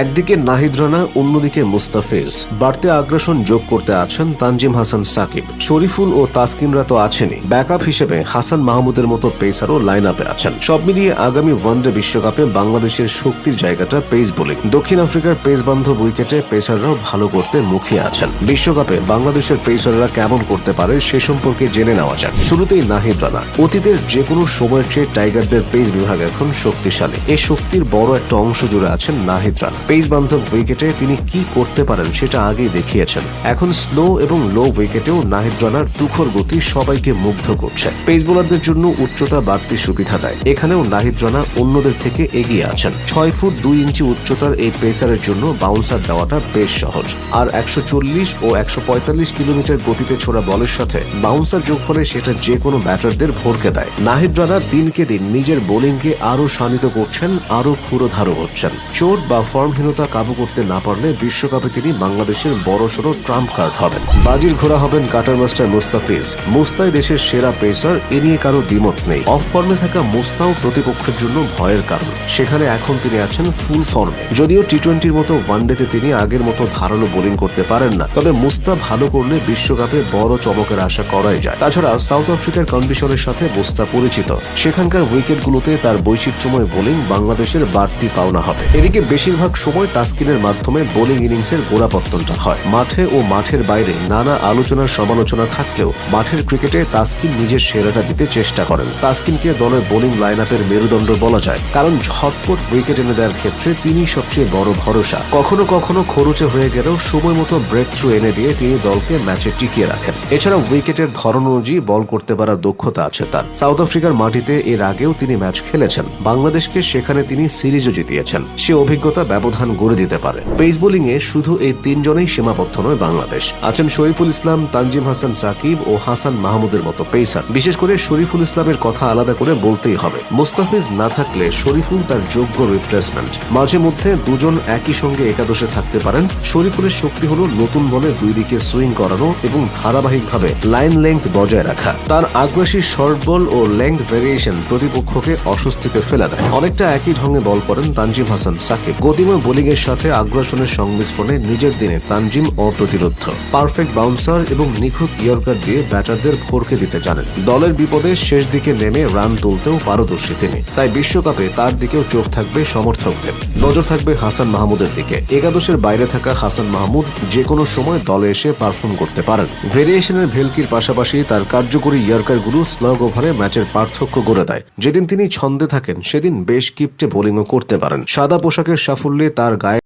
একদিকে নাহিদ রানা, অন্যদিকে মুস্তাফিজ। বাড়তি আগ্রাসন যোগ করতে আছেন তানজিম হাসান সাকিব। শরীফুল ও তাসকিনরা তো আছেনই, ব্যাকআপ হিসেবে হাসান মাহমুদের মতো পেসারও লাইন আপে আছেন। সব মিলিয়ে আগামী ওয়ানডে বিশ্বকাপে বাংলাদেশের শক্তির জায়গাটা পেস বোলিং। দক্ষিণ আফ্রিকার পেস বান্ধব উইকেটে পেসাররাও ভালো করতে মুখিয়ে আছেন। বিশ্বকাপে বাংলাদেশের পেসাররা কেমন করতে পারে সে সম্পর্কে জেনে নেওয়া যাক। শুরুতেই নাহিদ রানা। অতীতের যে কোনো সময়ের চেয়ে টাইগারদের পেস বিভাগ এখন শক্তিশালী। এই শক্তির বড় একটা অংশ জুড়ে আছেন নাহিদ রানা। পেস বান্ধব উইকেটে তিনি কি করতে পারেন সেটা আগেই দেখিয়েছেন। এখন স্লো এবং লো উইকেটেও নাহিদ রানার তুখর গতি সবাইকে মুগ্ধ করছে। পেস বোলারদের জন্য উচ্চতা বাড়তি সুবিধা দেয়। এখানেও নাহিদ রানা অন্যদের থেকে এগিয়ে আছেন। 6 ফুট 2 ইঞ্চি উচ্চতার এই পেসারের জন্য বাউন্সার দেওয়াটা বেশ সহজ। আর 140 ও 145 কিলোমিটার গতিতে ছোড়া বলের সাথে বাউন্সার যোগ করে সেটা যে কোনো ব্যাটারদের ভরকে দেয়। নাহিদ রানা দিনকে দিন নিজের বোলিংকে আরো শানিত করছেন, আরো ক্ষুরোধারও হচ্ছেন। চোট বা ফর্মহীনতা কাবু করতে না পারলে বিশ্বকাপে তিনি বাংলাদেশের বড়সড় ট্রাম্প কার্ড হবেন। বাজির ঘোড়া হবেন কাটার মাস্টার মুস্তাফিজ। মুস্তাই দেশের সেরা পেসার, এ নিয়ে কারো দ্বিমত নেই। অফ ফর্মে থাকা মুস্তাও প্রতিপক্ষের জন্য ভয়ের কারণ। সেখানে এখন তিনি আছেন ফুল ফর্মে। যদিও টি-20-র মতো ওয়ানডেতে তিনি আগের মতো ধারালো বোলিং করতে পারেন না, তবে মুস্তা ভালো করলে বিশ্বকাপে বড় চমকের আশা করাই যায়। তাছাড়া সাউথ আফ্রিকার কন্ডিশনের সাথে মুস্তা পরিচিত। সেখানকার উইকেটগুলোতে তার বৈচিত্র্যময় বোলিং বাংলাদেশের বাড়তি পাওনা হবে। এদিকে বেশিরভাগ সময় তাসকিনের মাধ্যমে বোলিং ইনিংসের গোড়াপত্তনটা হয়। মাঠে ও মাঠের বাইরে নানা আলোচনার সমালোচনা থাকলেও মাঠের ক্রিকেটে তাসকিন নিজের সেরাটা দিতে চেষ্টা করেন। তাসকিনকে দলের বোলিং লাইন আপের মেরুদণ্ড বলা যায়, কারণ ঝটপট উইকেট এনে দেওয়ার ক্ষেত্রে তিনি সবচেয়ে বড় ভরসা। কখনো কখনো খরচে হয়ে গেলেও সময় মতো ব্রেক থ্রু এনে দিয়ে তিনি দলকে ম্যাচে টিকিয়ে রাখেন। এছাড়া উইকেটের ধরন অনুযায়ী বল করতে পারার দক্ষতা আছে তার। সাউথ আফ্রিকার মাটিতে এর আগেও তিনি ম্যাচ খেলেছেন। বাংলাদেশকে সেখানে তিনি সিরিজও জিতিয়েছেন। সে অভিজ্ঞতা ব্যবধান গড়ে দিতে পারে। পেস বোলিং এ শুধু এই তিনজনেই সীমাবদ্ধ নয় বাংলাদেশ। আছেন শরীফুল ইসলাম, তানজিম হাসান সাকিব ও হাসান মাহমুদের মতো পেসার। বিশেষ করে শরীফুল ইসলামের কথা আলাদা করে বলতেই হবে। মুস্তাফিজ না থাকলে শরীফুল তার যোগ্য রিপ্লেসমেন্ট। মাঝে মধ্যে দুজন একই সঙ্গে একাদশে থাকতে পারেন। শরীফুলের শক্তি হলো নতুন বলে দুই দিকে সুইং করানো এবং ধারাবাহিকভাবে লাইন লেংথ বজায় রাখা। তার আগ্রাসী শর্ট বল ও লেংথ ভেরিয়েশন প্রতিপক্ষকে অস্বস্তিতে ফেলে দেয়। অনেকটা একই ঢঙে বল করেন তানজিম হাসান সাকিব। গতিময় বোলিং এর সাথে আগ্রাসনের সংমিশ্রণে নিজের দিনে তানজিম অপ্রতিরোধ্য। পারফেক্ট বাউন্সার এবং নিখুঁত ইয়র্কার দিয়ে ব্যাটারদের ভরকে দিতে জানেন। দলের বিপদে শেষ দিকে নেমে রান তুলতেও পারদর্শী তিনি। তাই বিশ্বকাপে তার দিকেও চোখ থাকবে সমর্থকদের। নজর থাকবে হাসান মাহমুদের দিকে। একাদশের বাইরে থাকা হাসান মাহমুদ যে কোনো সময় দলে এসে পারফর্ম করতে পারেন। ভেরিয়েশনের ভেলকির পাশাপাশি তার কার্যকরী ইয়র্কারগুলো স্লগ ওভারে ম্যাচের পার্থক্য গড়ে দেয়। যেদিন তিনি ছন্দে থাকেন সেদিন বেশ কিপ্টে বোলিংও করতে পারেন। সাদা পোশাকের সাফল্যে তার গায়ে